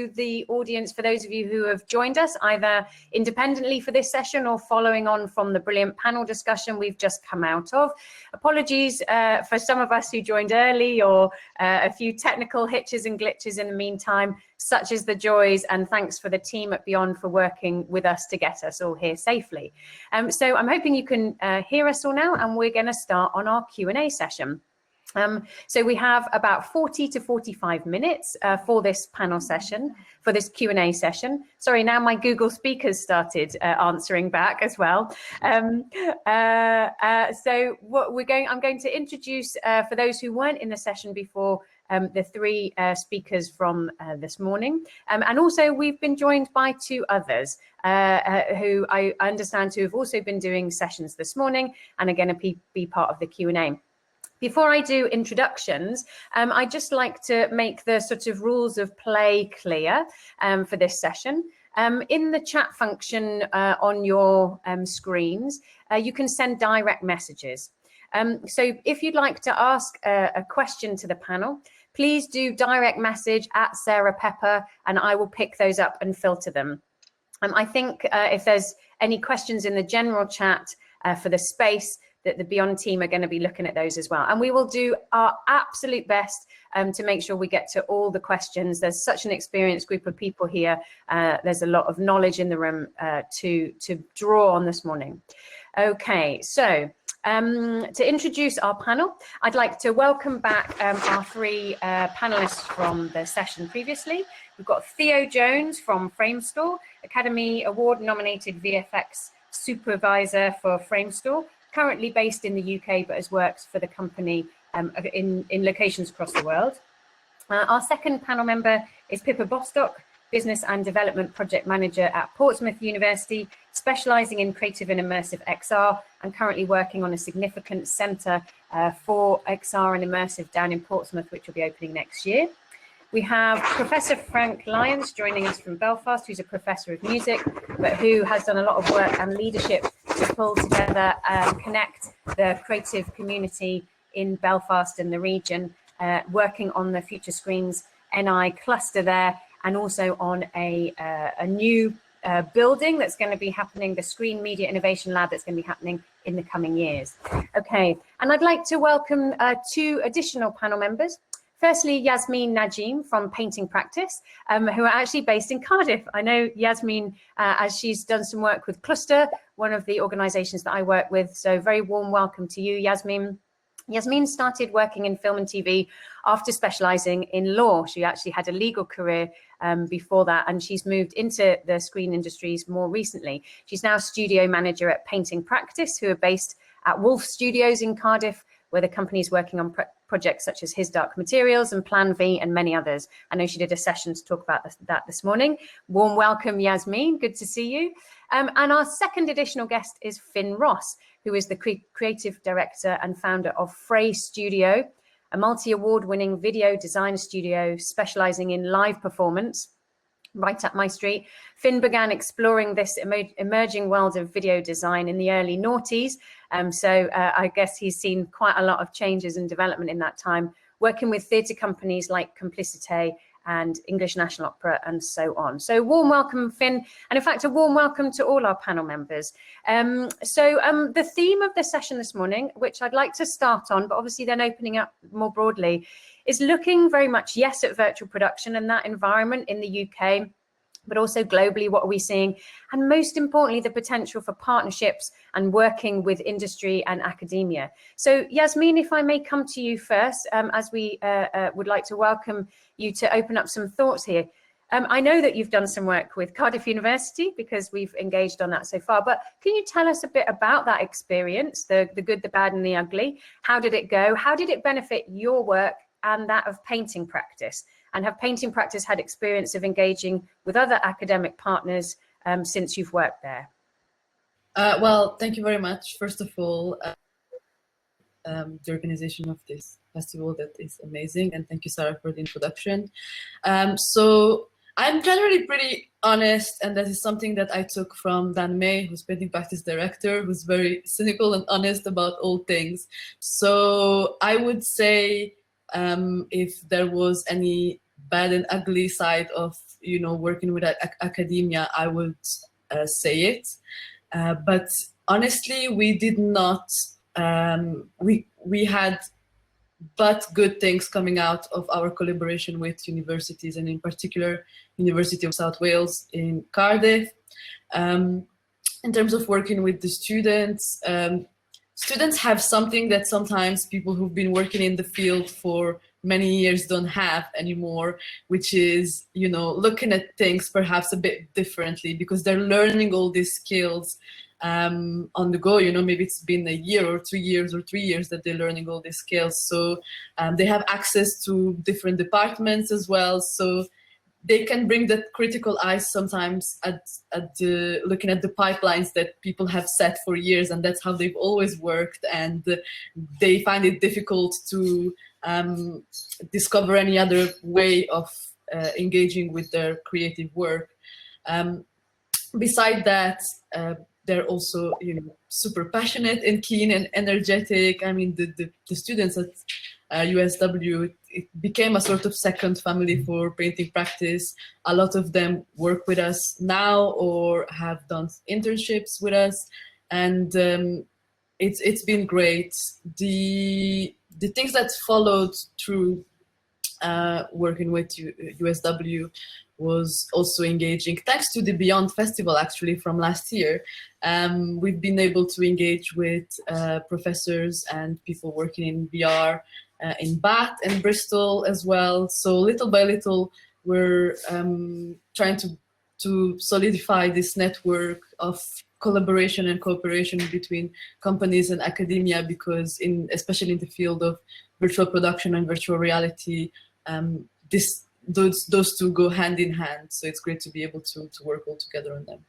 to the audience for those of you who have joined us either independently for this session or following on from the brilliant panel discussion we've just come out of. Apologies for some of us who joined early or a few technical hitches and glitches in the meantime, such as the joys, and thanks for the team at Beyond for working with us to get us all here safely. So I'm hoping you can hear us all now, and we're going to start on our Q&A session. So we have about 40 to 45 minutes for this panel session, for this Q&A session. Sorry, now my Google speakers started answering back as well. So what I'm going to introduce, for those who weren't in the session before, the three speakers from this morning. And also we've been joined by two others who I understand to have also been doing sessions this morning and are going to be part of the Q&A. Before I do introductions, I'd just like to make the sort of rules of play clear for this session. In the chat function on your screens, you can send direct messages. So if you'd like to ask a question to the panel, please do direct message at Sarah Pepper, and I will pick those up and filter them. I think if there's any questions in the general chat for the space, that the Beyond team are going to be looking at those as well. And we will do our absolute best to make sure we get to all the questions. There's such an experienced group of people here. There's a lot of knowledge in the room to draw on this morning. Okay, so to introduce our panel, I'd like to welcome back our three panelists from the session previously. We've got Theo Jones from Framestore, Academy Award nominated VFX supervisor for Framestore, currently based in the UK, but has worked for the company in locations across the world. Our second panel member is PIPA Bostock, Business and Development Project Manager at Portsmouth University, specialising in creative and immersive XR, and currently working on a significant centre for XR and immersive down in Portsmouth, which will be opening next year. We have Professor Frank Lyons joining us from Belfast, who's a professor of music, but who has done a lot of work and leadership to pull together and connect the creative community in Belfast and the region, working on the Future Screens NI cluster there, and also on a new building that's going to be happening, the Screen Media Innovation Lab, that's going to be happening in the coming years. Okay, and I'd like to welcome two additional panel members. Firstly, Yasmin Najim from Painting Practice, who are actually based in Cardiff. I know Yasmin, as she's done some work with Cluster, one of the organisations that I work with. So very warm welcome to you, Yasmin. Yasmin started working in film and TV after specialising in law. She actually had a legal career before that, and she's moved into the screen industries more recently. She's now studio manager at Painting Practice, who are based at Wolf Studios in Cardiff, where the company is working on projects such as His Dark Materials and Plan V and many others. I know she did a session to talk about that this morning. Warm welcome, Yasmin. Good to see you. And our second additional guest is Finn Ross, who is the creative director and founder of Fray Studio, a multi-award-winning video design studio specializing in live performance. Right up my street. Finn began exploring this emerging world of video design in the early noughties. So I guess he's seen quite a lot of changes and development in that time, working with theatre companies like Complicité and English National Opera and so on. So warm welcome, Finn. And in fact, a warm welcome to all our panel members. The theme of the session this morning, which I'd like to start on, but obviously then opening up more broadly, is looking very much, yes, at virtual production and that environment in the UK, but also globally, what are we seeing? And most importantly, the potential for partnerships and working with industry and academia. So Yasmin, if I may come to you first, as we would like to welcome you to open up some thoughts here. I know that you've done some work with Cardiff University because we've engaged on that so far, but can you tell us a bit about that experience, the good, the bad and the ugly? How did it go? How did it benefit your work and that of Painting Practice? And have Painting Practice had experience of engaging with other academic partners since you've worked there? Well, thank you very much. First of all, the organization of this festival, that is amazing. And thank you, Sarah, for the introduction. So I'm generally pretty honest, and that is something that I took from Dan May, who's Painting Practice director, who's very cynical and honest about all things. So I would say if there was any bad and ugly side of you know, working with academia, I would say it. But honestly, we did not. We had but good things coming out of our collaboration with universities, and in particular, University of South Wales in Cardiff. In terms of working with the students, students have something that sometimes people who've been working in the field for many years don't have anymore, which is, you know, looking at things perhaps a bit differently, because they're learning all these skills on the go. You know, maybe it's been a year or 2 years or 3 years that they're learning all these skills. So they have access to different departments as well. So they can bring that critical eye sometimes at looking at the pipelines that people have set for years, and that's how they've always worked, and they find it difficult to discover any other way of engaging with their creative work. Beside that, they're also, you know, super passionate and keen and energetic. I mean, the students at USW, it became a sort of second family for painting practice. A lot of them work with us now or have done internships with us, and it's been great. The things that followed through working with USW was also engaging. Thanks to the Beyond Festival, actually, from last year, we've been able to engage with professors and people working in VR in Bath and Bristol as well. So little by little, we're trying to solidify this network of collaboration and cooperation between companies and academia, because especially in the field of virtual production and virtual reality, those two go hand in hand. So it's great to be able to work all together on them.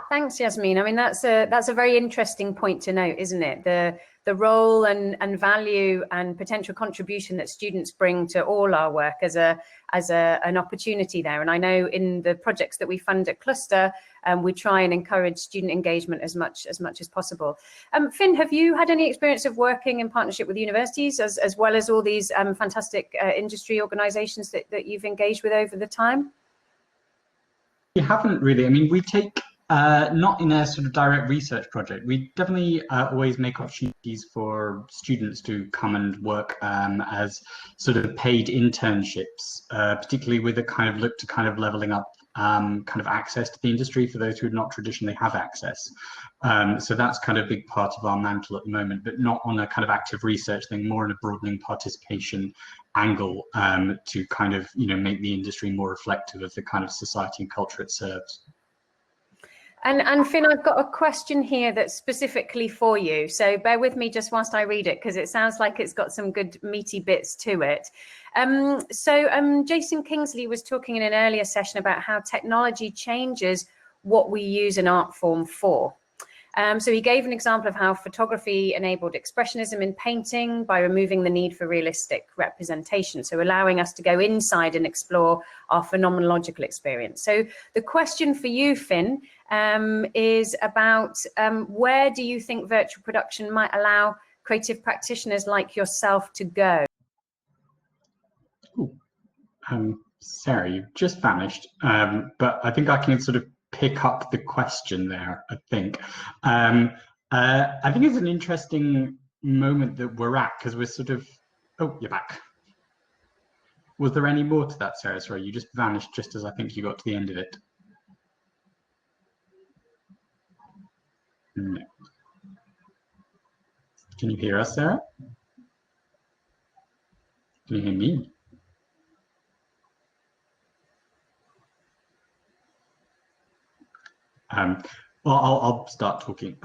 Thanks, Yasmin. I mean, that's a very interesting point to note, isn't it? The role and value and potential contribution that students bring to all our work as an opportunity there. And I know in the projects that we fund at Cluster, we try and encourage student engagement as much as possible. Finn, have you had any experience of working in partnership with universities as well as all these fantastic industry organisations that you've engaged with over the time? We haven't really. I mean, we take not in a sort of direct research project. We definitely always make opportunities for students to come and work as sort of paid internships, particularly with a kind of look to kind of leveling up kind of access to the industry for those who would not traditionally have access. So that's kind of a big part of our mantle at the moment, but not on a kind of active research thing, more in a broadening participation angle to kind of, you know, make the industry more reflective of the kind of society and culture it serves. And Finn, I've got a question here that's specifically for you. So bear with me just whilst I read it, because it sounds like it's got some good meaty bits to it. Jason Kingsley was talking in an earlier session about how technology changes what we use an art form for. So he gave an example of how photography enabled expressionism in painting by removing the need for realistic representation, so allowing us to go inside and explore our phenomenological experience. So the question for you, Finn, is about where do you think virtual production might allow creative practitioners like yourself to go? Sarah, you've just vanished, but I think I can sort of pick up the question there, I think. I think it's an interesting moment that we're at, because we're sort of, oh, you're back. Was there any more to that, Sarah? Sorry, you just vanished just as I think you got to the end of it. No. Can you hear us, Sarah? Can you hear me? Well, I'll start talking.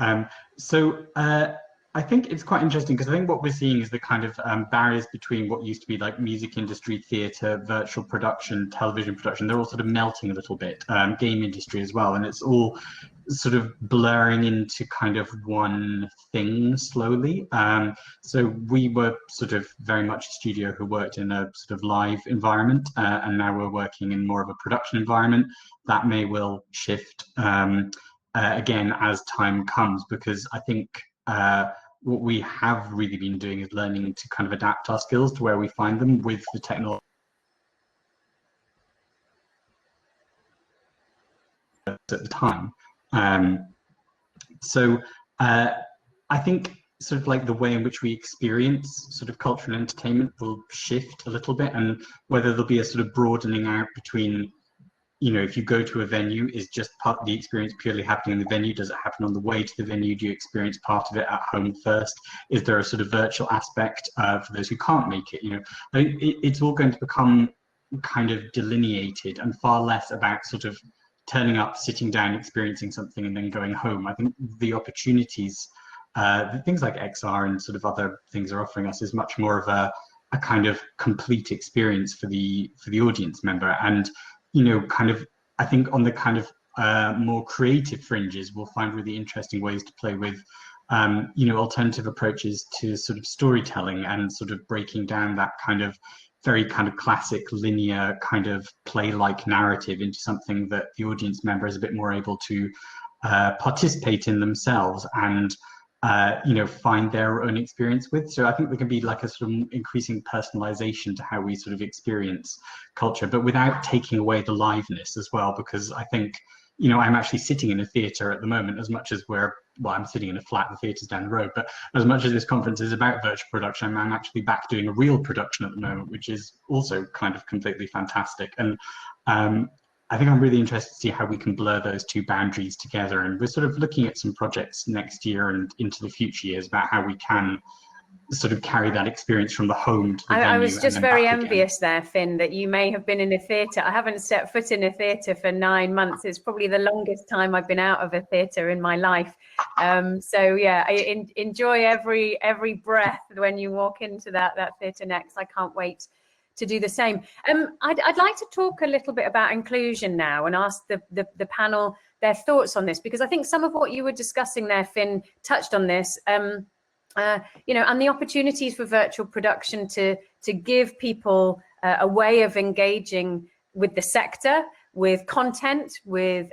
I think it's quite interesting, because I think what we're seeing is the kind of barriers between what used to be like music industry, theatre, virtual production, television production. They're all sort of melting a little bit, game industry as well. And it's all sort of blurring into kind of one thing slowly. So we were sort of very much a studio who worked in a sort of live environment, and now we're working in more of a production environment. That may well shift again as time comes, because I think what we have really been doing is learning to kind of adapt our skills to where we find them with the technology. at the time. So I think sort of like the way in which we experience sort of cultural entertainment will shift a little bit, and whether there'll be a sort of broadening out between, you know, if you go to a venue, is just part of the experience purely happening in the venue? Does it happen on the way to the venue? Do you experience part of it at home first? Is there a sort of virtual aspect for those who can't make it? You know, I think it's all going to become kind of delineated and far less about sort of turning up, sitting down, experiencing something, and then going home. I think the opportunities, things like XR and sort of other things are offering us, is much more of a kind of complete experience for the audience member. And you know, kind of, I think on the kind of more creative fringes, we'll find really interesting ways to play with, you know, alternative approaches to sort of storytelling and sort of breaking down that kind of very kind of classic linear kind of play-like narrative into something that the audience member is a bit more able to participate in themselves and you know, find their own experience with. So I think there can be like a sort of increasing personalization to how we sort of experience culture, but without taking away the liveness as well, because I think, you know, I'm actually sitting in a theatre at the moment, as much as well, I'm sitting in a flat, the theatre's down the road, but as much as this conference is about virtual production, I'm actually back doing a real production at the moment, which is also kind of completely fantastic. And I think I'm really interested to see how we can blur those two boundaries together. And we're sort of looking at some projects next year and into the future years about how we can sort of carry that experience from the home to the venue. I was just very envious again. there, Finn, that you may have been in a theatre. I haven't set foot in a theatre for 9 months. It's probably the longest time I've been out of a theatre in my life. So yeah, I enjoy every breath when you walk into that theatre next. I can't wait to do the same. I'd like to talk a little bit about inclusion now and ask the panel their thoughts on this, because I think some of what you were discussing there, Finn, touched on this. You know, and the opportunities for virtual production to give people a way of engaging with the sector, with content, with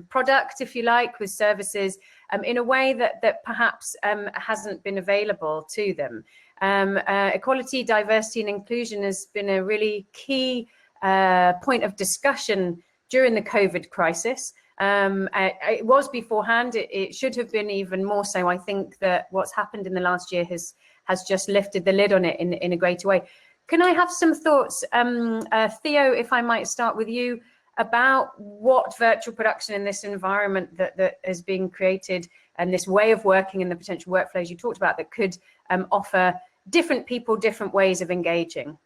product, if you like, with services, in a way that perhaps hasn't been available to them. Equality, diversity, and inclusion has been a really key point of discussion during the COVID crisis. It was beforehand. It should have been even more so. I think that what's happened in the last year has just lifted the lid on it in a greater way. Can I have some thoughts, Theo, if I might start with you, about what virtual production in this environment that is being created and this way of working and the potential workflows you talked about that could offer different people different ways of engaging?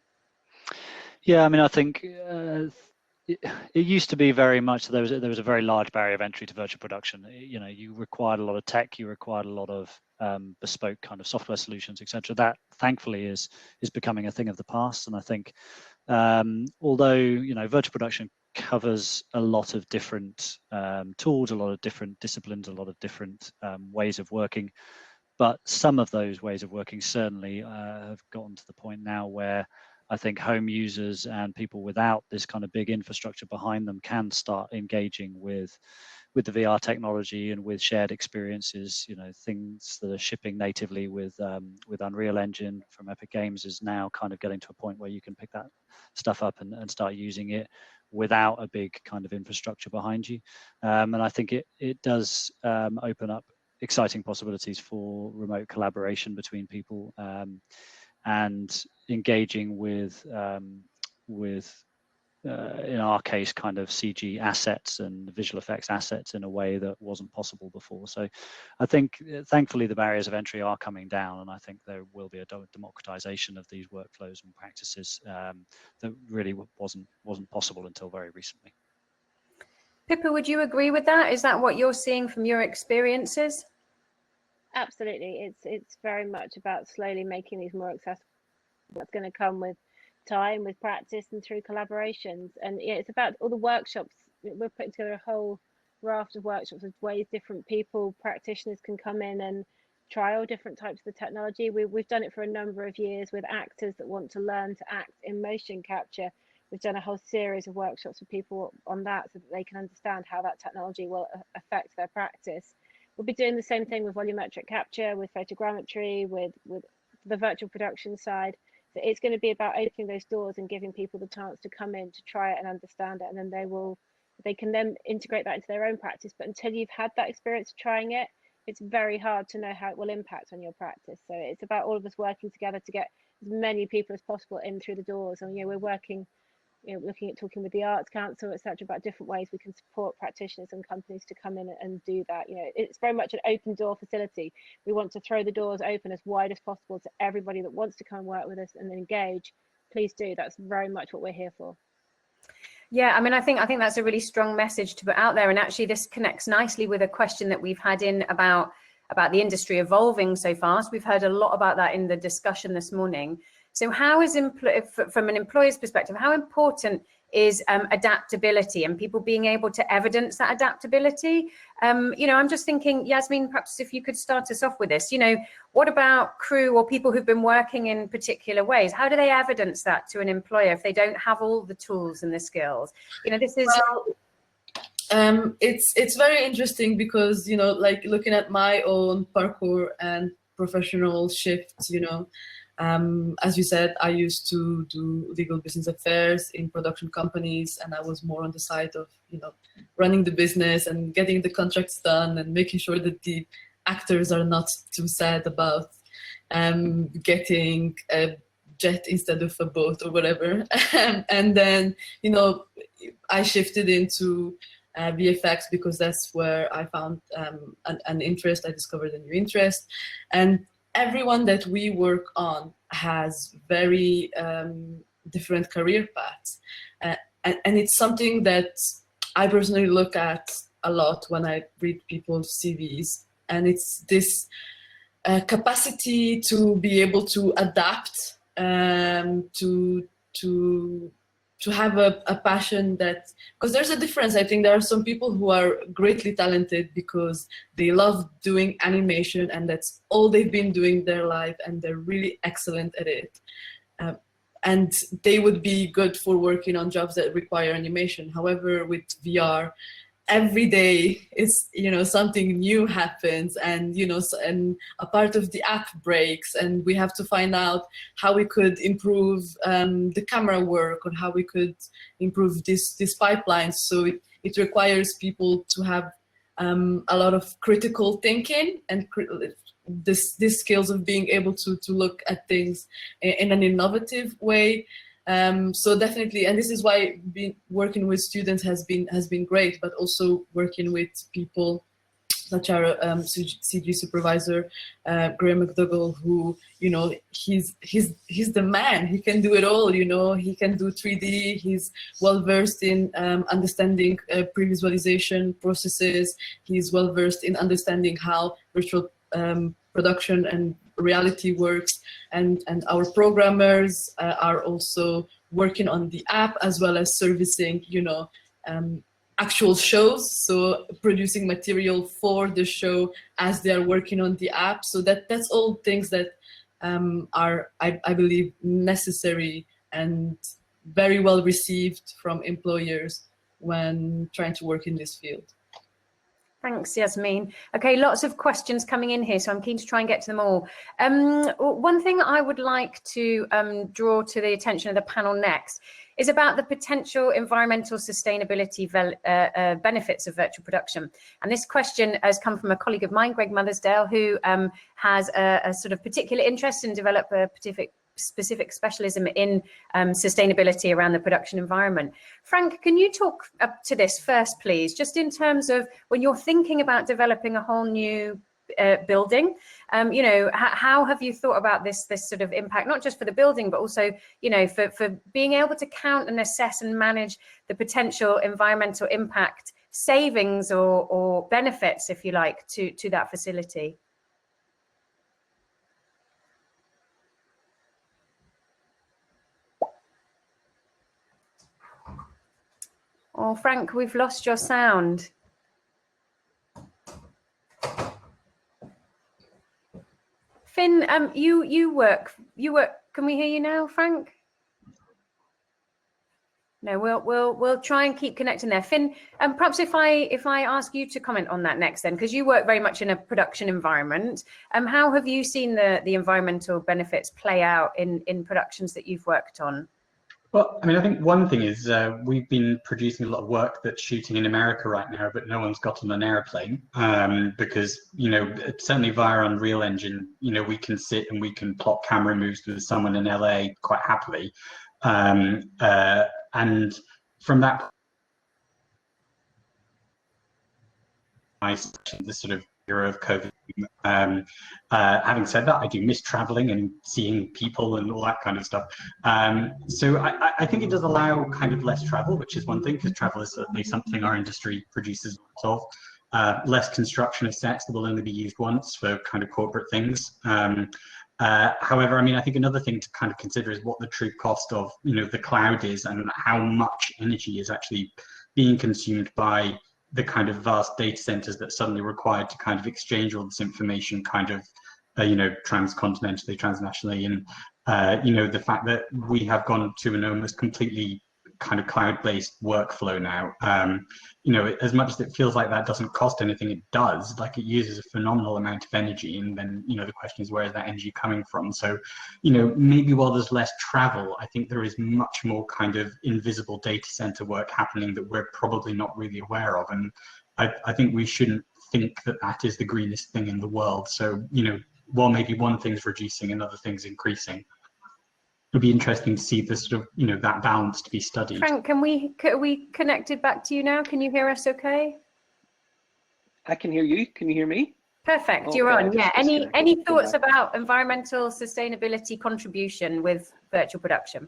Yeah, I mean, I think it used to be very much there was a very large barrier of entry to virtual production. You know, you required a lot of tech, you required a lot of bespoke kind of software solutions, etc. That thankfully is becoming a thing of the past. And I think although, you know, virtual production covers a lot of different tools, a lot of different disciplines, a lot of different ways of working, but some of those ways of working certainly have gotten to the point now where I think home users and people without this kind of big infrastructure behind them can start engaging with the VR technology and with shared experiences. You know, things that are shipping natively with Unreal Engine from Epic Games is now kind of getting to a point where you can pick that stuff up and start using it without a big kind of infrastructure behind you. And I think it does open up exciting possibilities for remote collaboration between people and engaging with in our case, kind of CG assets and visual effects assets in a way that wasn't possible before. So I think, thankfully, the barriers of entry are coming down, and I think there will be a democratization of these workflows and practices that really wasn't possible until very recently. Pippa, would you agree with that? Is that what you're seeing from your experiences? Absolutely. It's very much about slowly making these more accessible. That's going to come with time, with practice, and through collaborations. And yeah, it's about all the workshops. We're putting together a whole raft of workshops with ways different people, practitioners, can come in and trial different types of the technology. We've done it for a number of years with actors that want to learn to act in motion capture. We've done a whole series of workshops with people on that so that they can understand how that technology will affect their practice. We'll be doing the same thing with volumetric capture, with photogrammetry, with the virtual production side. So it's going to be about opening those doors and giving people the chance to come in to try it and understand it, and then they will They can then integrate that into their own practice. But until you've had that experience of trying it, it's very hard to know how it will impact on your practice. So it's about all of us working together to get as many people as possible in through the doors. And we're working, looking at talking with the Arts Council, etc., about different ways we can support practitioners and companies to come in and do that. It's very much an open door facility. We want to throw the doors open as wide as possible to everybody that wants to come and work with us and engage. Please do. That's very much what we're here for. Yeah, I mean, I think that's a really strong message to put out there. And actually, this connects nicely with a question that we've had in about the industry evolving so fast. We've heard a lot about that in the discussion this morning. So how is, from an employer's perspective, how important is adaptability and people being able to evidence that adaptability? I'm just thinking, Yasmin, perhaps if you could start us off with this, what about crew or people who've been working in particular ways? How do they evidence that to an employer if they don't have all the tools and the skills? This is... Well, it's very interesting because, like looking at my own parkour and professional shifts, as you said, I used to do legal business affairs in production companies, and I was more on the side of, running the business and getting the contracts done and making sure that the actors are not too sad about getting a jet instead of a boat or whatever. And then, I shifted into VFX because that's where I found an interest. I discovered a new interest. And everyone that we work on has very different career paths. And it's something that I personally look at a lot when I read people's CVs. And it's this capacity to be able to adapt, to have a passion that, because there's a difference. I think there are some people who are greatly talented because they love doing animation and that's all they've been doing their life and they're really excellent at it. And they would be good for working on jobs that require animation. However, with VR, every day is, something new happens and, and a part of the app breaks and we have to find out how we could improve the camera work or how we could improve this pipeline. So it requires people to have a lot of critical thinking and this skills of being able to look at things in an innovative way. So definitely, and this is why working with students has been great, but also working with people such as our CG supervisor, Graham McDougall, who, he's the man. He can do it all, he can do 3D. He's well versed in understanding pre-visualization processes. He's well versed in understanding how virtual production and reality works, and our programmers are also working on the app as well as servicing, actual shows, so producing material for the show as they are working on the app. So that's all things that are, I believe, necessary and very well received from employers when trying to work in this field. Thanks, Yasmin. Okay, lots of questions coming in here, so I'm keen to try and get to them all. One thing I would like to draw to the attention of the panel next is about the potential environmental sustainability benefits of virtual production. And this question has come from a colleague of mine, Greg Mothersdale, who has a sort of particular interest in develop a specific specialism in sustainability around the production environment. Frank, can you talk up to this first, please, just in terms of when you're thinking about developing a whole new building, how have you thought about this sort of impact, not just for the building, but also, for being able to count and assess and manage the potential environmental impact savings or benefits, if you like, to that facility? Oh, Frank, we've lost your sound. Finn, you work. Can we hear you now, Frank? No, we'll try and keep connecting there. Finn, perhaps if I ask you to comment on that next, then, because you work very much in a production environment. How have you seen the environmental benefits play out in productions that you've worked on? Well, I mean, I think one thing is we've been producing a lot of work that's shooting in America right now, but no one's got on an airplane because, you know, certainly via Unreal Engine, you know, we can sit and we can plot camera moves with someone in LA quite happily. And from that, the sort of era of COVID. Having said that, I do miss traveling and seeing people and all that kind of stuff. So I think it does allow kind of less travel, which is one thing, because travel is certainly something our industry produces lots of. Less construction of sets that will only be used once for kind of corporate things. However, I mean, I think another thing to kind of consider is what the true cost of, you know, the cloud is and how much energy is actually being consumed by the kind of vast data centers that suddenly required to kind of exchange all this information kind of, you know, transcontinentally, transnationally. And, you know, the fact that we have gone to an almost completely kind of cloud-based workflow now, you know, as much as it feels like that doesn't cost anything, it does. Like, it uses a phenomenal amount of energy. And then, you know, the question is, where is that energy coming from? So, you know, maybe while there's less travel, I think there is much more kind of invisible data center work happening that we're probably not really aware of. And I think we shouldn't think that that is the greenest thing in the world. So, you know, while maybe one thing's reducing, another thing's increasing. It'll be interesting to see this sort of, you know, that balance to be studied. Frank, are we connected back to you now? Can you hear us okay? I can hear you. Can you hear me? Perfect, Okay, you're on. Yeah. Any thoughts back. about environmental sustainability contribution with virtual production?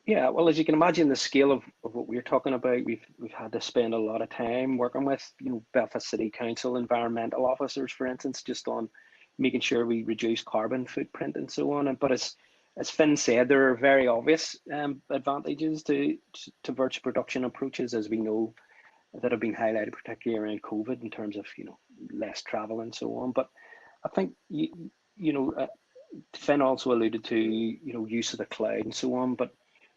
Yeah, well, as you can imagine, the scale of what we're talking about, we've had to spend a lot of time working with, you know, Belfast City Council environmental officers, for instance, just on making sure we reduce carbon footprint and so on. But as Finn said, there are very obvious advantages to virtual production approaches, as we know, that have been highlighted, particularly around COVID, in terms of, you know, less travel and so on. But I think Finn also alluded to, you know, use of the cloud and so on. But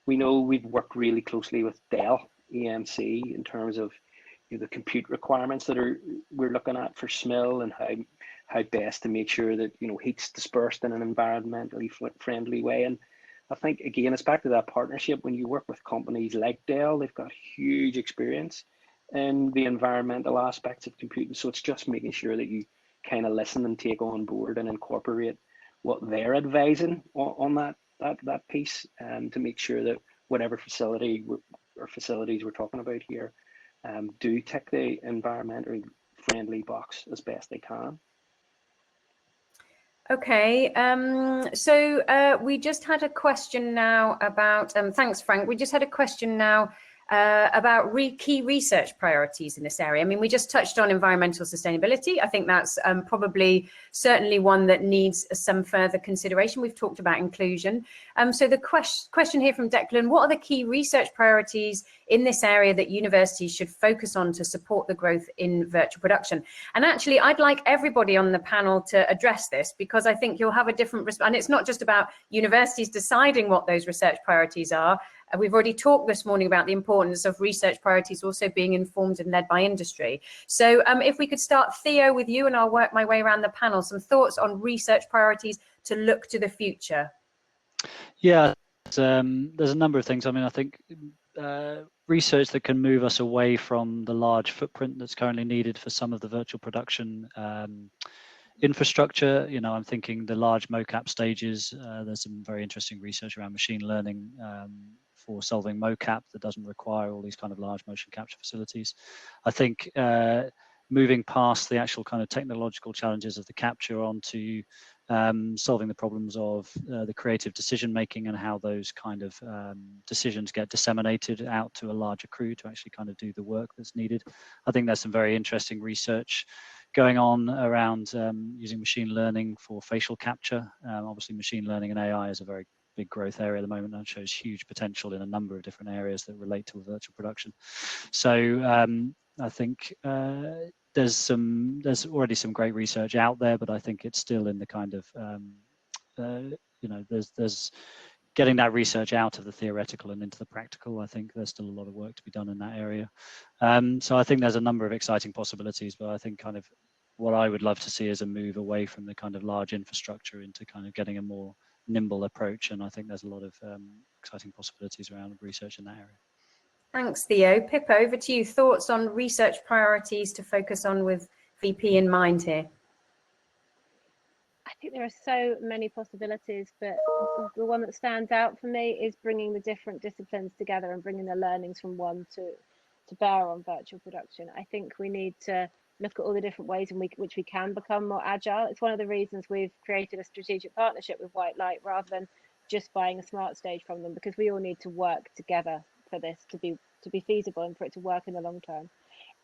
we know we've worked really closely with Dell EMC in terms of, you know, the compute requirements that we're looking at for SMIL and how best to make sure that, you know, heat's dispersed in an environmentally friendly way. And I think, again, it's back to that partnership. When you work with companies like Dell, they've got huge experience in the environmental aspects of computing. So it's just making sure that you kind of listen and take on board and incorporate what they're advising on that piece, and to make sure that whatever facilities we're talking about here do tick the environmentally friendly box as best they can. Okay, so we just had a question now about, thanks Frank, we just had a question now about key research priorities in this area. I mean, we just touched on environmental sustainability. I think that's probably certainly one that needs some further consideration. We've talked about inclusion. So the question here from Declan, what are the key research priorities in this area that universities should focus on to support the growth in virtual production? And actually, I'd like everybody on the panel to address this, because I think you'll have a different response. And it's not just about universities deciding what those research priorities are. We've already talked this morning about the importance of research priorities also being informed and led by industry. So if we could start, Theo, with you, and I'll work my way around the panel. Some thoughts on research priorities to look to the future. Yeah, there's a number of things. I mean, I think research that can move us away from the large footprint that's currently needed for some of the virtual production infrastructure. You know, I'm thinking the large mocap stages. There's some very interesting research around machine learning for solving mocap that doesn't require all these kind of large motion capture facilities. I think moving past the actual kind of technological challenges of the capture onto solving the problems of the creative decision making and how those kind of decisions get disseminated out to a larger crew to actually kind of do the work that's needed. I think there's some very interesting research going on around using machine learning for facial capture. Obviously, machine learning and AI is a very big growth area at the moment and shows huge potential in a number of different areas that relate to virtual production. So I think there's already some great research out there, but I think it's still in the kind of you know, there's getting that research out of the theoretical and into the practical. I think there's still a lot of work to be done in that area. So I think there's a number of exciting possibilities, but I think kind of what I would love to see is a move away from the kind of large infrastructure into kind of getting a more nimble approach, and I think there's a lot of exciting possibilities around research in that area. Thanks, Theo. Pippa, over to you. Thoughts on research priorities to focus on with VP in mind here? I think there are so many possibilities, but the one that stands out for me is bringing the different disciplines together and bringing the learnings from one to bear on virtual production. I think we need to look at all the different ways in which we can become more agile. It's one of the reasons we've created a strategic partnership with White Light rather than just buying a smart stage from them, because we all need to work together for this to be feasible and for it to work in the long term.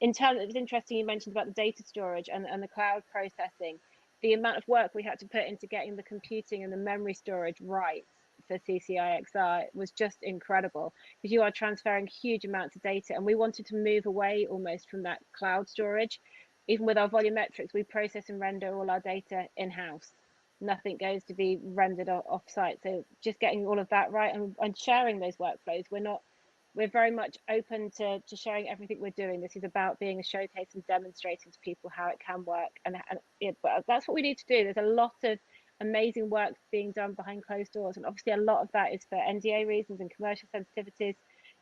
In terms, it was interesting you mentioned about the data storage and the cloud processing. The amount of work we had to put into getting the computing and the memory storage right for CCIXR was just incredible, because you are transferring huge amounts of data, and we wanted to move away almost from that cloud storage. Even with our volumetrics, we process and render all our data in-house. Nothing goes to be rendered off-site. So just getting all of that right and sharing those workflows. We're very much open to sharing everything we're doing. This is about being a showcase and demonstrating to people how it can work. And that's what we need to do. There's a lot of amazing work being done behind closed doors. And obviously a lot of that is for NDA reasons and commercial sensitivities.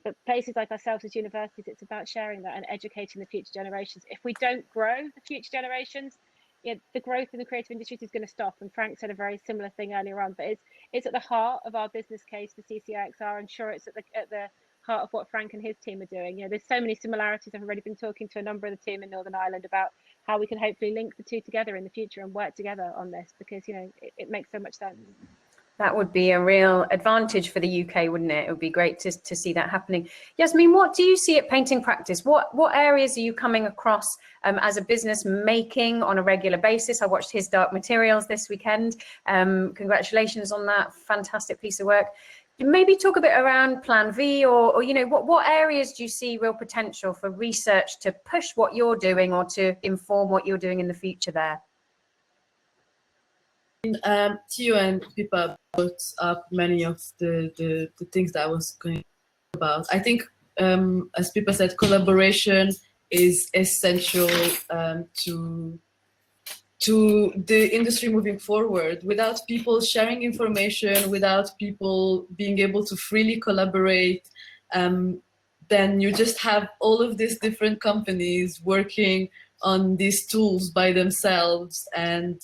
But places like ourselves as universities, it's about sharing that and educating the future generations. If we don't grow the future generations, the growth in the creative industries is going to stop. And Frank said a very similar thing earlier on, but it's at the heart of our business case for CCIXR. I'm sure it's at the heart of what Frank and his team are doing. There's so many similarities. I've already been talking to a number of the team in Northern Ireland about how we can hopefully link the two together in the future and work together on this, because it makes so much sense. That would be a real advantage for the UK, wouldn't it? It would be great to see that happening. Yasmin, what do you see at Painting Practice? What areas are you coming across as a business making on a regular basis? I watched his Dark Materials this weekend. Congratulations on that fantastic piece of work. Maybe talk a bit around Plan V, or what areas do you see real potential for research to push what you're doing or to inform what you're doing in the future there? Theo and Pippa brought up many of the things that I was going about. I think, as Pippa said, collaboration is essential to the industry moving forward. Without people sharing information, without people being able to freely collaborate, then you just have all of these different companies working on these tools by themselves, and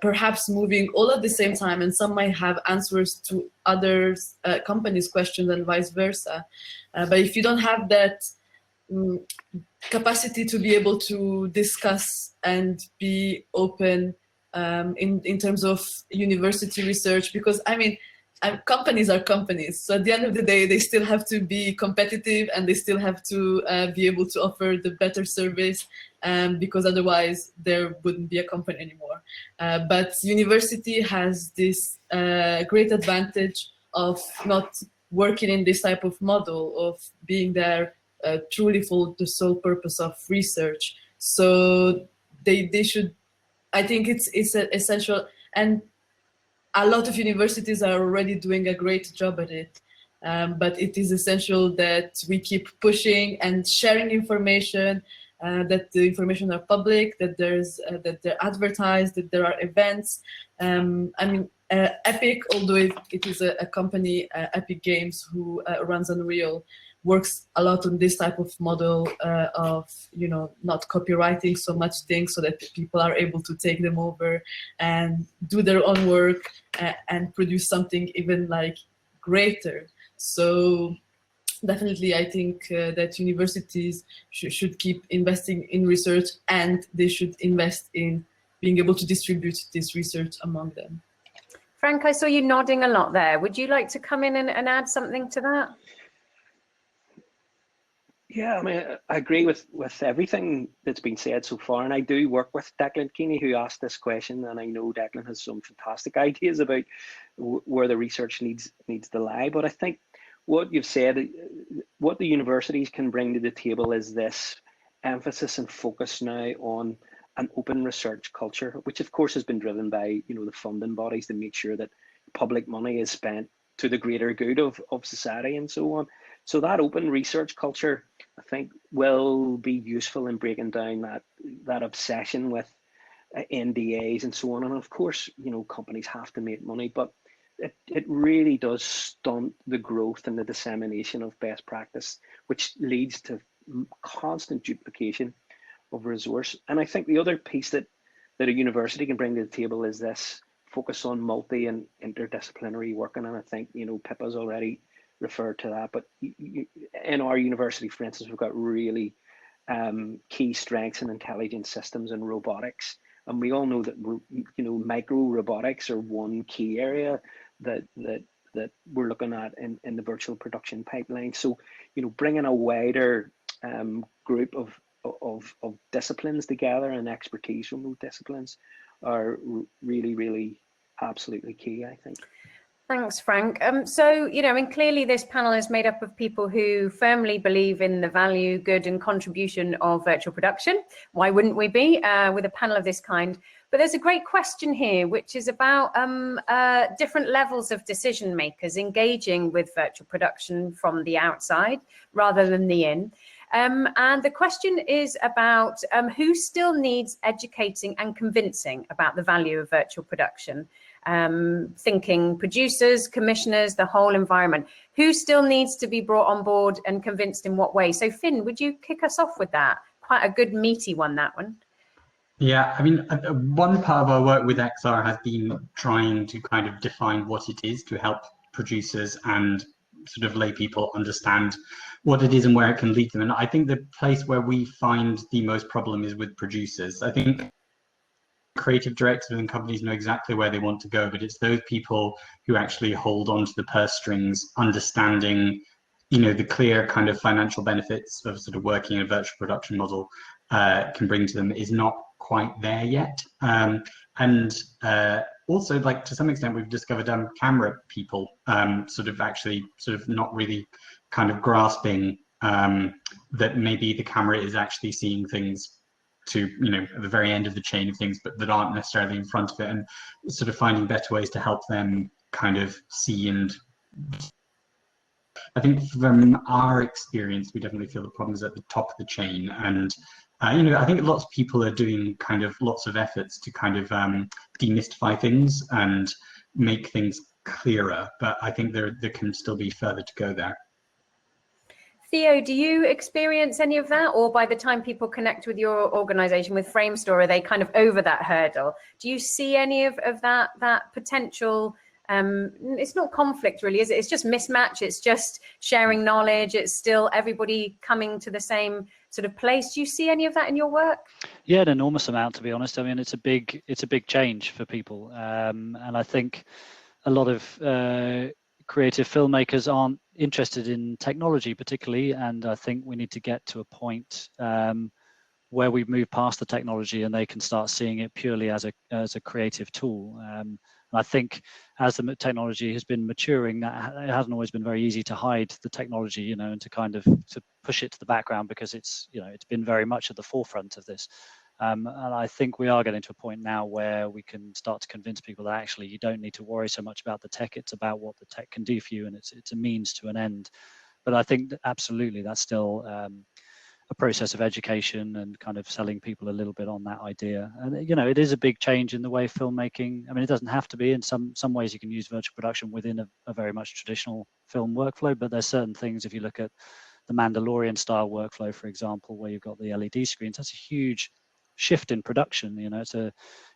perhaps moving all at the same time, and some might have answers to others companies' questions and vice versa. But if you don't have that capacity to be able to discuss and be open in terms of university research, because companies are companies, so at the end of the day they still have to be competitive, and they still have to be able to offer the better service, because otherwise there wouldn't be a company anymore. But university has this great advantage of not working in this type of model, of being there truly for the sole purpose of research. So they should, I think it's essential, and a lot of universities are already doing a great job at it. But it is essential that we keep pushing and sharing information, that the information are public, that that they're advertised, that there are events. Epic, although it is a company, Epic Games, who runs Unreal, works a lot on this type of model of not copywriting so much things, so that people are able to take them over and do their own work and produce something even greater. So definitely, I think that universities should keep investing in research, and they should invest in being able to distribute this research among them. Frank, I saw you nodding a lot there. Would you like to come in and add something to that? Yeah, I agree with everything that's been said so far, and I do work with Declan Keeney, who asked this question, and I know Declan has some fantastic ideas about where the research needs to lie. But I think what you've said, what the universities can bring to the table is this emphasis and focus now on an open research culture, which of course has been driven by the funding bodies to make sure that public money is spent to the greater good of society and so on. So that open research culture, I think, will be useful in breaking down that obsession with NDAs and so on. And of course, companies have to make money, but it really does stunt the growth and the dissemination of best practice, which leads to constant duplication of resource. And I think the other piece that a university can bring to the table is this focus on multi and interdisciplinary working. And I think, you know, PIPA's already referred to that, but in our university, for instance, we've got really key strengths in intelligent systems and robotics. And we all know that, you know, micro robotics are one key area that we're looking at in the virtual production pipeline. So, you know, bringing a wider group of disciplines together and expertise from those disciplines are really absolutely key, I think. Thanks, Frank. So, you know, and clearly this panel is made up of people who firmly believe in the value, good and contribution of virtual production. Why wouldn't we be with a panel of this kind? But there's a great question here, which is about different levels of decision makers engaging with virtual production from the outside rather than the in. And the question is about who still needs educating and convincing about the value of virtual production. Thinking producers, commissioners, the whole environment. Who still needs to be brought on board and convinced in what way? So Finn, would you kick us off with that? Quite a good meaty one, that one. Yeah, I mean, one part of our work with XR has been trying to kind of define what it is to help producers and sort of lay people understand what it is and where it can lead them. And I think the place where we find the most problem is with producers. I think creative directors within companies know exactly where they want to go, but it's those people who actually hold on to the purse strings, understanding, you know, the clear kind of financial benefits of sort of working in a virtual production model can bring to them is not quite there yet. Also, like, to some extent, we've discovered camera people sort of not really kind of grasping that maybe the camera is actually seeing things to, you know, at the very end of the chain of things, but that aren't necessarily in front of it, and sort of finding better ways to help them kind of see. And I think from our experience, we definitely feel the problem is at the top of the chain. And you know, I think lots of people are doing kind of lots of efforts to kind of demystify things and make things clearer, but I think there can still be further to go there. Theo, do you experience any of that, or by the time people connect with your organization, with Framestore, are they kind of over that hurdle? Do you see any of that potential? It's not conflict really, is it? It's just mismatch. It's just sharing knowledge. It's still everybody coming to the same sort of place. Do you see any of that in your work? Yeah, an enormous amount, to be honest. I mean, it's a big change for people, and I think a lot of creative filmmakers aren't interested in technology particularly, and I think we need to get to a point where we move past the technology and they can start seeing it purely as a creative tool. And I think as the technology has been maturing, that it hasn't always been very easy to hide the technology, you know, and to kind of to push it to the background, because it's, you know, it's been very much at the forefront of this. And I think we are getting to a point now where we can start to convince people that actually you don't need to worry so much about the tech. It's about what the tech can do for you, and it's a means to an end. But I think that absolutely that's still a process of education and kind of selling people a little bit on that idea. And, you know, it is a big change in the way filmmaking. I mean, it doesn't have to be. In some ways you can use virtual production within a very much traditional film workflow, but there's certain things, if you look at the Mandalorian style workflow, for example, where you've got the LED screens, that's a huge shift in production. You know,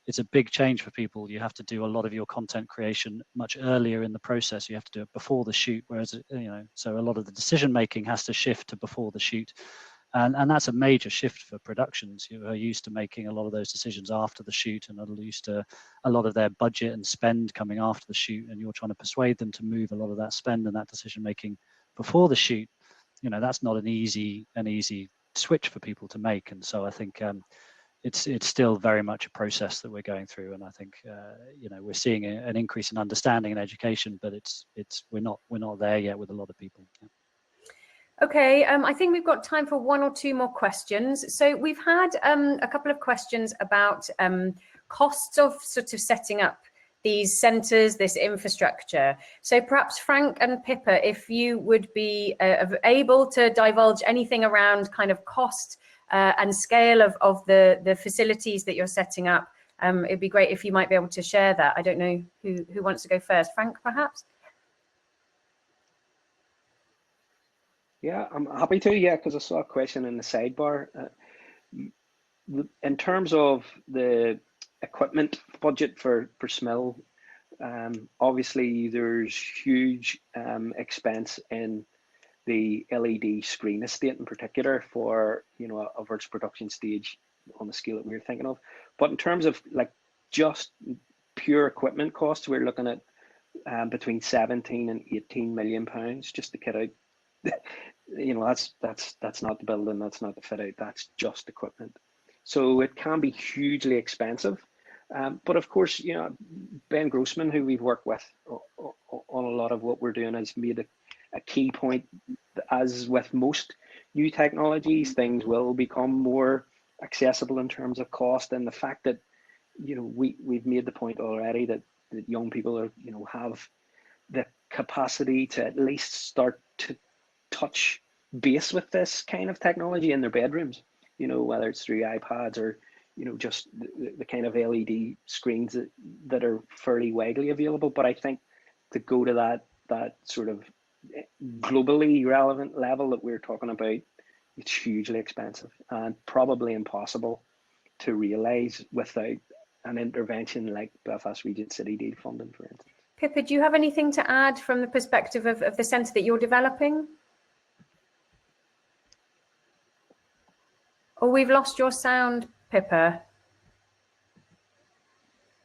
it's a big change for people. You have to do a lot of your content creation much earlier in the process. You have to do it before the shoot, whereas, you know, so a lot of the decision making has to shift to before the shoot. And that's a major shift for productions who are used to making a lot of those decisions after the shoot, and are used to a lot of their budget and spend coming after the shoot, and you're trying to persuade them to move a lot of that spend and that decision making before the shoot. You know, that's not an easy switch for people to make. And so I think it's still very much a process that we're going through, and I think you know, we're seeing an increase in understanding and education, but we're not there yet with a lot of people. Yeah. Okay, I think we've got time for one or two more questions. So we've had a couple of questions about costs of sort of setting up these centres, this infrastructure. So perhaps Frank and Pippa, if you would be able to divulge anything around kind of cost and scale of the facilities that you're setting up, It'd be great if you might be able to share that. I don't know who wants to go first. Frank, perhaps? Yeah, I'm happy to, yeah, because I saw a question in the sidebar. In terms of the equipment budget for SMIL, obviously there's huge expense in the LED screen estate in particular for, you know, a virtual production stage on the scale that we were thinking of. But in terms of like just pure equipment costs, we're looking at between 17 and 18 million pounds just to kit out. You know, that's not the building, that's not the fit out, that's just equipment. So it can be hugely expensive. But of course, you know, Ben Grossman, who we've worked with on a lot of what we're doing, has made a key point. As with most new technologies, things will become more accessible in terms of cost, and the fact that, you know, we've made the point already that young people are, you know, have the capacity to at least start to touch base with this kind of technology in their bedrooms, you know, whether it's through iPads or, you know, just the kind of LED screens that are fairly widely available. But I think to go to that sort of globally relevant level that we're talking about, it's hugely expensive and probably impossible to realize without an intervention like Belfast Region City Deal funding, for instance. Pippa, do you have anything to add from the perspective of the centre that you're developing? Oh, we've lost your sound, Pippa.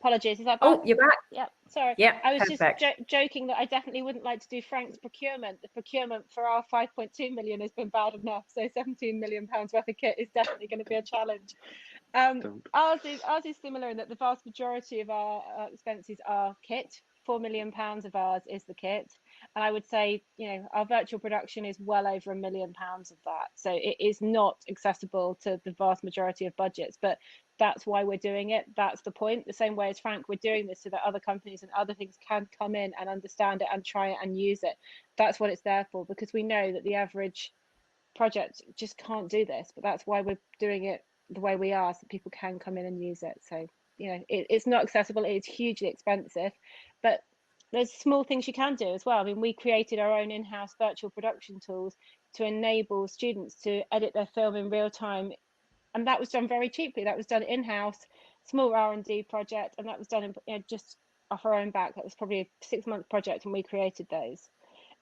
Apologies, is that back? Oh, you're back. Yeah, sorry. Yeah, I was perfect. just joking that I definitely wouldn't like to do Frank's procurement. The procurement for our 5.2 million has been bad enough, so 17 million pounds worth of kit is definitely going to be a challenge. Ours is similar in that the vast majority of our expenses are kit. 4 million pounds of ours is the kit, and I would say, you know, our virtual production is well over £1 million of that, so it is not accessible to the vast majority of budgets, but that's why we're doing it. That's the point. The same way as Frank, we're doing this so that other companies and other things can come in and understand it and try it and use it. That's what it's there for, because we know that the average project just can't do this, but that's why we're doing it the way we are, so people can come in and use it. So, you know, it's not accessible, it's hugely expensive, but there's small things you can do as well. I mean, we created our own in-house virtual production tools to enable students to edit their film in real time, and that was done very cheaply. That was done in-house, small R&D project, and that was done in, you know, just off our own back. That was probably a 6-month project, and we created those.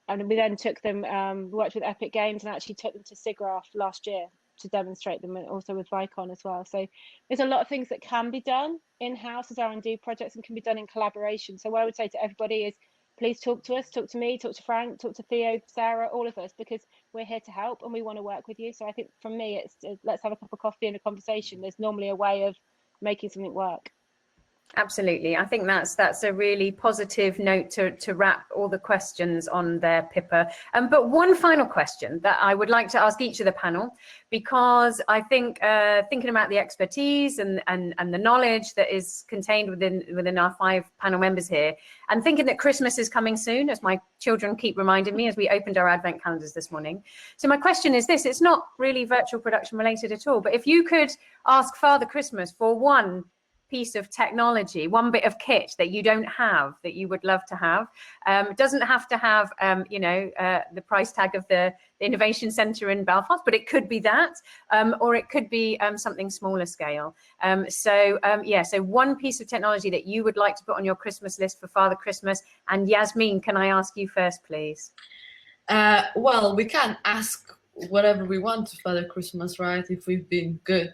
And we then took them, worked with Epic Games and actually took them to SIGGRAPH last year to demonstrate them, and also with Vicon as well. So there's a lot of things that can be done in-house as R&D projects and can be done in collaboration. So what I would say to everybody is, please talk to us, talk to me, talk to Frank, talk to Theo, Sarah, all of us, because we're here to help and we want to work with you. So I think from me, it's let's have a cup of coffee and a conversation. There's normally a way of making something work. Absolutely. I think that's a really positive note to wrap all the questions on there, Pippa. But one final question that I would like to ask each of the panel, because I think thinking about the expertise and the knowledge that is contained within our 5 panel members here, and thinking that Christmas is coming soon, as my children keep reminding me as we opened our advent calendars this morning. So my question is this: it's not really virtual production related at all, but if you could ask Father Christmas for one piece of technology, one bit of kit that you don't have that you would love to have, it doesn't have to have the price tag of the Innovation Centre in Belfast, but it could be that, or it could be something smaller scale. So one piece of technology that you would like to put on your Christmas list for Father Christmas. And Yasmin, can I ask you first, please? Well, we can ask whatever we want to Father Christmas, right? If we've been good,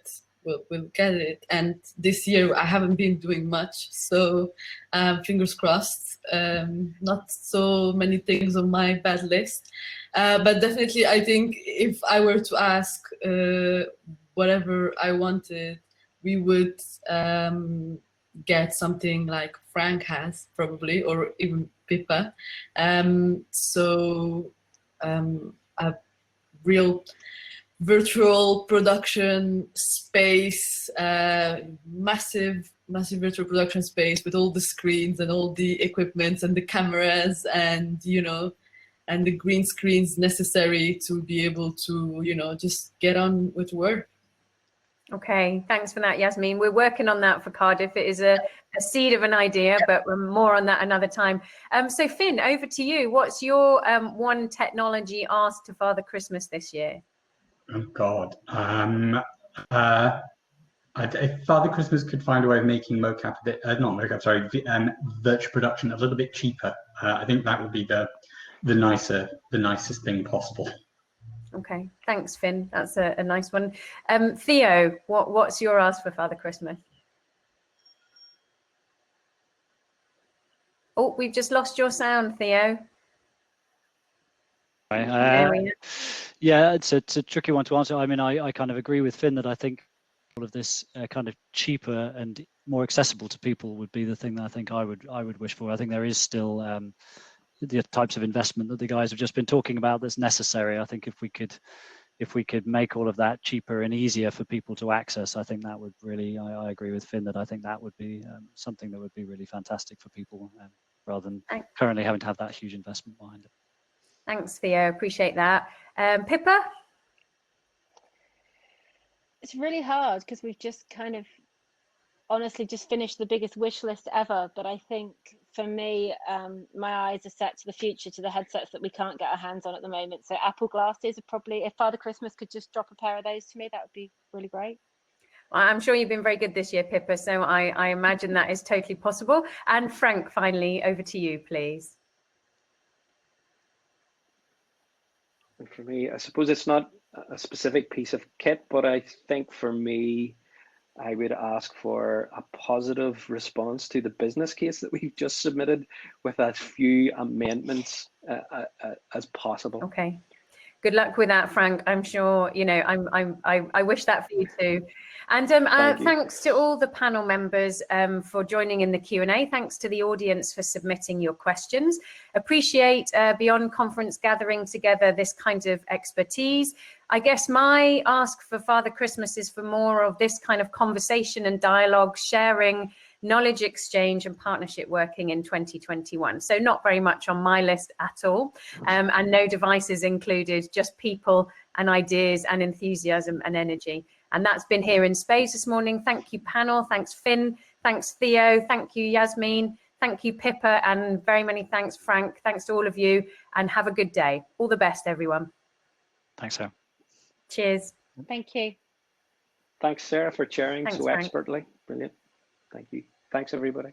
we'll get it. And this year I haven't been doing much, so fingers crossed. Not so many things on my bad list, but definitely I think if I were to ask whatever I wanted, we would get something like Frank has probably, or even Pippa. So a real virtual production space, massive virtual production space with all the screens and all the equipment and the cameras and, you know, and the green screens necessary to be able to, you know, just get on with work. Okay, thanks for that, Yasmin. We're working on that for Cardiff. It is a seed of an idea, but more on that another time. So Finn, over to you. What's your one technology ask to Father Christmas this year? Oh God. If Father Christmas could find a way of making mocap a bit, not mocap, sorry, virtual production a little bit cheaper, I think that would be the nicest thing possible. Okay, thanks, Finn. That's a nice one. Theo, what's your ask for Father Christmas? Oh, we've just lost your sound, Theo. Yeah, it's a tricky one to answer. I mean, I kind of agree with Finn that I think all of this kind of cheaper and more accessible to people would be the thing that I think I would wish for. I think there is still the types of investment that the guys have just been talking about that's necessary. I think if we could make all of that cheaper and easier for people to access, I think that would really, I agree with Finn that I think that would be something that would be really fantastic for people rather than currently having to have that huge investment behind it. Thanks, Theo. Appreciate that. Pippa? It's really hard because we've just kind of honestly just finished the biggest wish list ever. But I think for me, my eyes are set to the future, to the headsets that we can't get our hands on at the moment. So Apple glasses are probably, if Father Christmas could just drop a pair of those to me, that would be really great. I'm sure you've been very good this year, Pippa, so I imagine that is totally possible. And Frank, finally, over to you, please. And for me, I suppose it's not a specific piece of kit, but I think for me, I would ask for a positive response to the business case that we've just submitted with as few amendments as possible. Okay. Good luck with that, Frank. I'm sure, you know, I wish that for you too. And thanks to all the panel members for joining in the Q&A. Thanks to the audience for submitting your questions. Appreciate beyond conference gathering together this kind of expertise. I guess my ask for Father Christmas is for more of this kind of conversation and dialogue, sharing, knowledge exchange and partnership working in 2021. So not very much on my list at all, and no devices included, just people and ideas and enthusiasm and energy. And that's been here in Space this morning. Thank you, panel. Thanks, Finn. Thanks, Theo. Thank you, Yasmin. Thank you, Pippa. And very many thanks, Frank. Thanks to all of you and have a good day. All the best, everyone. Thanks, Sarah. Cheers. Thank you. Thanks, Sarah, for chairing Thanks, so Frank. expertly. Brilliant. Thank you. Thanks, everybody.